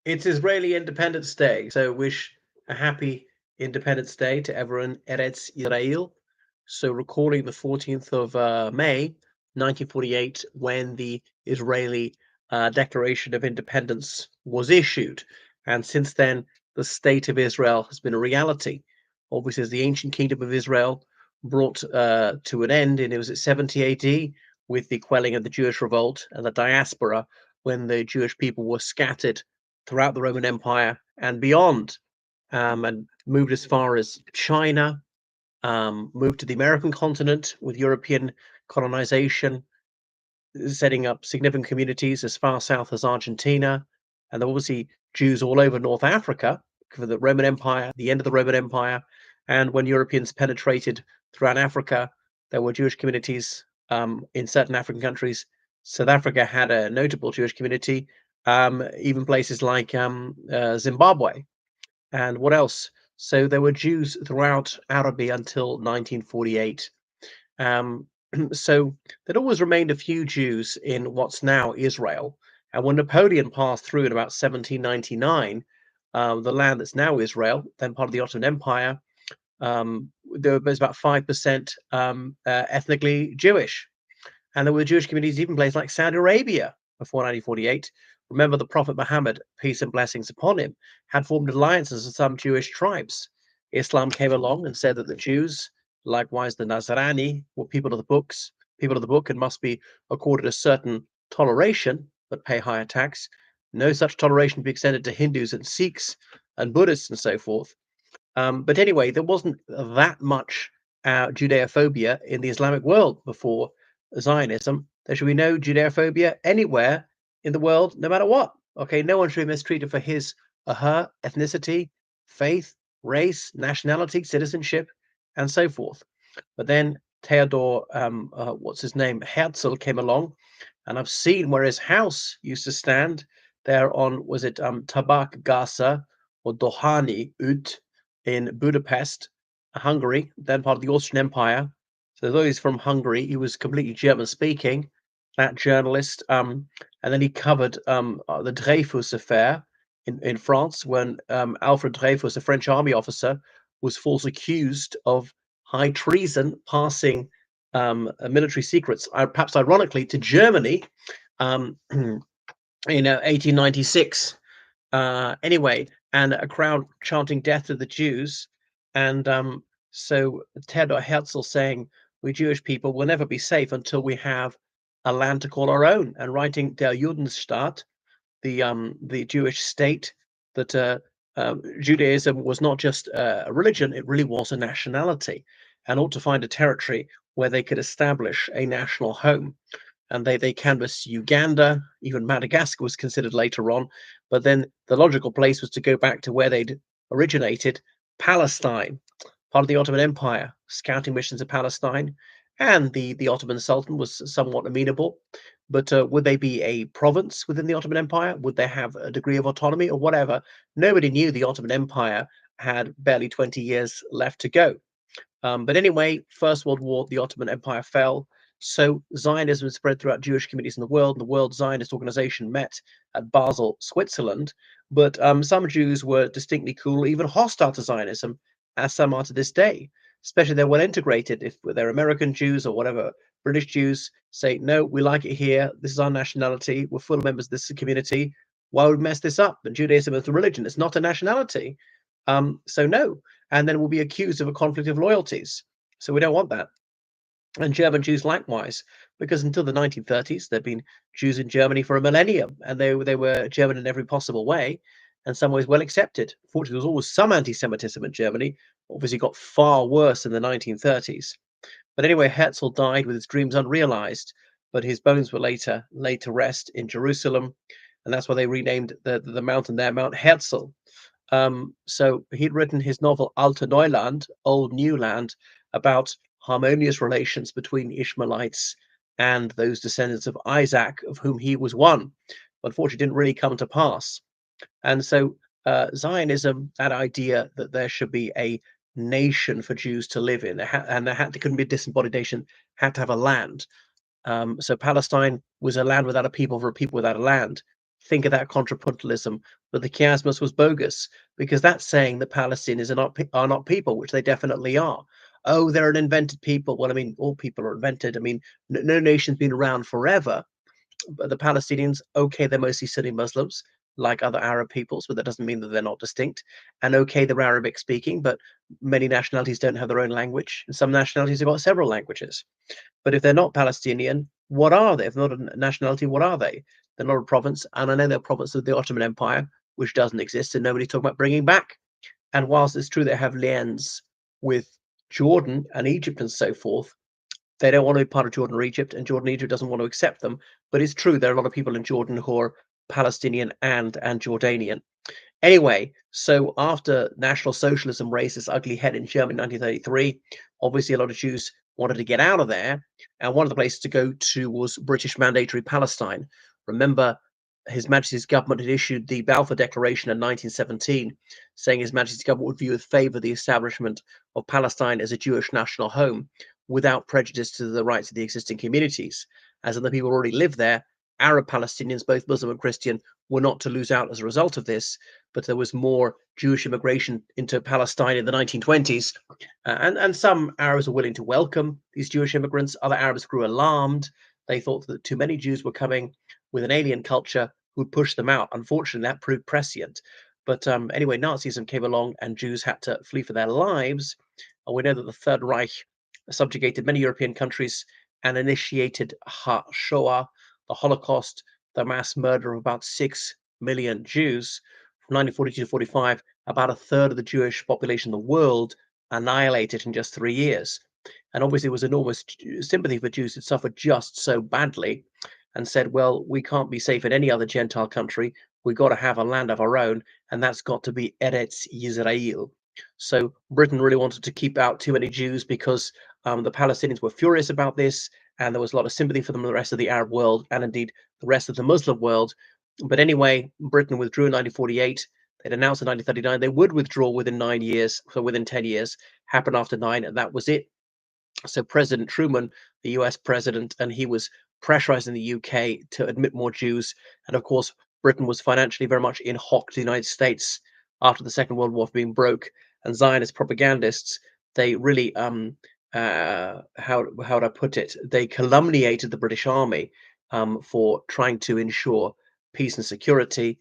It's Israeli Independence Day, so wish a happy Independence Day to everyone. Eretz Israel. So recording the 14th of May, 1948, when the Israeli Declaration of Independence was issued. And since then, the State of Israel has been a reality. Obviously, as the ancient kingdom of Israel brought to an end in, it was at 70 AD with the quelling of the Jewish revolt and the diaspora when the Jewish people were scattered throughout the Roman Empire and beyond, and moved as far as China, moved to the American continent with European colonization, setting up significant communities as far south as Argentina. And there were obviously Jews all over North Africa for the Roman Empire, the end of the Roman Empire. And when Europeans penetrated throughout Africa, there were Jewish communities in certain African countries. South Africa had a notable Jewish community, even places like Zimbabwe. And what else? So there were Jews throughout Arabia until 1948. Um, so there'd always remained a few Jews in what's now Israel. And when Napoleon passed through in about 1799, the land that's now Israel, then part of the Ottoman Empire, there was about 5% ethnically Jewish. And there were Jewish communities even places like Saudi Arabia before 1948. Remember, the Prophet Muhammad, peace and blessings upon him, had formed alliances with some Jewish tribes. Islam came along and said that the Jews, likewise the Nazarani, were people of the book, and must be accorded a certain toleration, but pay higher tax. No such toleration be extended to Hindus and Sikhs and Buddhists and so forth. But anyway, there wasn't that much Judeophobia in the Islamic world before Zionism. There should be no Judeophobia anywhere in the world, no matter what. Okay, no one should be mistreated for his or her ethnicity, faith, race, nationality, citizenship, and so forth. But then Theodore, what's his name, Herzl came along, and I've seen where his house used to stand there on, was it Tabak Gasa or Dohani Ut in Budapest, Hungary, then part of the Austrian Empire. So though he's from Hungary, he was completely German speaking, that journalist. And then he covered the Dreyfus affair in France when Alfred Dreyfus, a French army officer, was falsely accused of high treason, passing military secrets, perhaps ironically, to Germany um, in 1896. Anyway, and a crowd chanting "Death to the Jews," and so Theodor Herzl saying, "We Jewish people will never be safe until we have a land to call our own," and writing "Der Judenstaat," the Jewish state, that Judaism was not just a religion; it really was a nationality, and ought to find a territory where they could establish a national home. And they canvassed Uganda, even Madagascar was considered later on, but then the logical place was to go back to where they'd originated, Palestine, part of the Ottoman Empire, scouting missions in Palestine, and the Ottoman Sultan was somewhat amenable. But would they be a province within the Ottoman Empire? Would they have a degree of autonomy or whatever? Nobody knew. The Ottoman Empire had barely 20 years left to go. But anyway, First World War, the Ottoman Empire fell. So Zionism spread throughout Jewish communities in the world. The World Zionist Organization met at Basel, Switzerland. But some Jews were distinctly cool, even hostile to Zionism, as some are to this day. Especially they're well integrated. If they're American Jews or whatever, British Jews say, no, we like it here. This is our nationality. We're full members of this community. Why would we mess this up? And Judaism is a religion. It's not a nationality. So no, and then we'll be accused of a conflict of loyalties. So we don't want that. And German Jews likewise, because until the 1930s, there'd been Jews in Germany for a millennium, and they were German in every possible way, and some ways well accepted. Fortunately, there was always some anti-Semitism in Germany. Obviously, got far worse in the 1930s. But anyway, Herzl died with his dreams unrealized, but his bones were laid to rest in Jerusalem, and that's why they renamed the mountain there Mount Herzl. So he'd written his novel Alte Neuland, Old New Land, about harmonious relations between Ishmaelites and those descendants of Isaac, of whom he was one. But unfortunately, didn't really come to pass. And so Zionism, that idea that there should be a nation for Jews to live in, and there couldn't be a disembodied nation, had to have a land. So Palestine was a land without a people for a people without a land. Think of that contrapuntalism but the chiasmus was bogus because that's saying that Palestinians are not people, which they definitely are. Oh, they're an invented people. Well, I mean, all people are invented. I mean, no nation's been around forever. But the Palestinians, okay, they're mostly Sunni Muslims, like other Arab peoples, but that doesn't mean that they're not distinct. And okay, they're Arabic speaking, but many nationalities don't have their own language. And some nationalities have got several languages. But if they're not Palestinian, what are they? If they're not a nationality, what are they? They're not a province. And I know they're a province of the Ottoman Empire, which doesn't exist, and nobody's talking about bringing back. And whilst it's true they have liens with Jordan and Egypt and so forth, they don't want to be part of Jordan or Egypt, and Jordan Egypt doesn't want to accept them. But it's true there are a lot of people in Jordan who are Palestinian and Jordanian. Anyway, so after National Socialism raised its ugly head in Germany in 1933, obviously a lot of Jews wanted to get out of there, and one of the places to go to was British Mandatory Palestine. Remember, His Majesty's government had issued the Balfour Declaration in 1917, saying His Majesty's government would view with favour the establishment of Palestine as a Jewish national home, without prejudice to the rights of the existing communities, as in the people who already live there. Arab Palestinians, both Muslim and Christian, were not to lose out as a result of this, but there was more Jewish immigration into Palestine in the 1920s, and some Arabs were willing to welcome these Jewish immigrants. Other Arabs grew alarmed. They thought that too many Jews were coming with an alien culture who would push them out. Unfortunately, that proved prescient. But anyway, Nazism came along and Jews had to flee for their lives. And we know that the Third Reich subjugated many European countries and initiated Shoah, the Holocaust, the mass murder of about 6 million Jews. From 1942 to 45, about a third of the Jewish population in the world annihilated in just 3 years. And obviously, there was enormous sympathy for Jews who suffered just so badly and said, well, we can't be safe in any other Gentile country. We've got to have a land of our own, and that's got to be Eretz Yisrael. So Britain really wanted to keep out too many Jews because the Palestinians were furious about this, and there was a lot of sympathy for them in the rest of the Arab world and indeed the rest of the Muslim world. But anyway, Britain withdrew in 1948. They'd announced in 1939 they would withdraw within 9 years, so within 10 years, happened after 9, and that was it. So President Truman, the US president, and he was pressurizing the UK to admit more Jews. And of course, Britain was financially very much in hock to the United States after the Second World War being broke. And Zionist propagandists, they really how would I put it? They calumniated the British Army for trying to ensure peace and security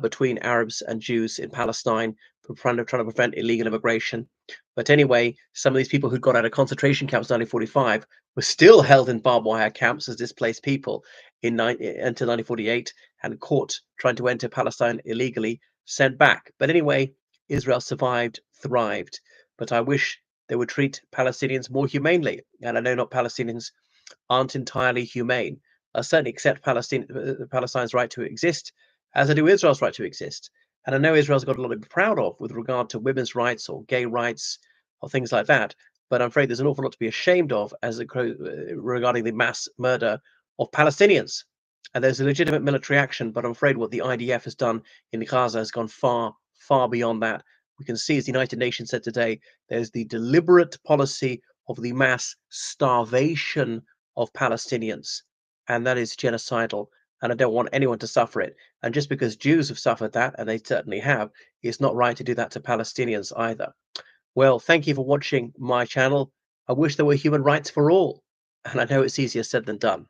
between Arabs and Jews in Palestine, for trying to prevent illegal immigration. But anyway, some of these people who'd got out of concentration camps in 1945 were still held in barbed wire camps as displaced people until 1948 and caught trying to enter Palestine illegally, sent back. But anyway, Israel survived, thrived. But I wish they would treat Palestinians more humanely. And I know not Palestinians aren't entirely humane. I certainly accept Palestine's right to exist, as I do Israel's right to exist. And I know Israel's got a lot to be proud of with regard to women's rights or gay rights or things like that. But I'm afraid there's an awful lot to be ashamed of regarding the mass murder of Palestinians. And there's a legitimate military action, but I'm afraid what the IDF has done in Gaza has gone far, far beyond that. We can see, as the United Nations said today, there's the deliberate policy of the mass starvation of Palestinians, and that is genocidal. And I don't want anyone to suffer it. And just because Jews have suffered that, and they certainly have, it's not right to do that to Palestinians either. Well, thank you for watching my channel. I wish there were human rights for all, and I know it's easier said than done.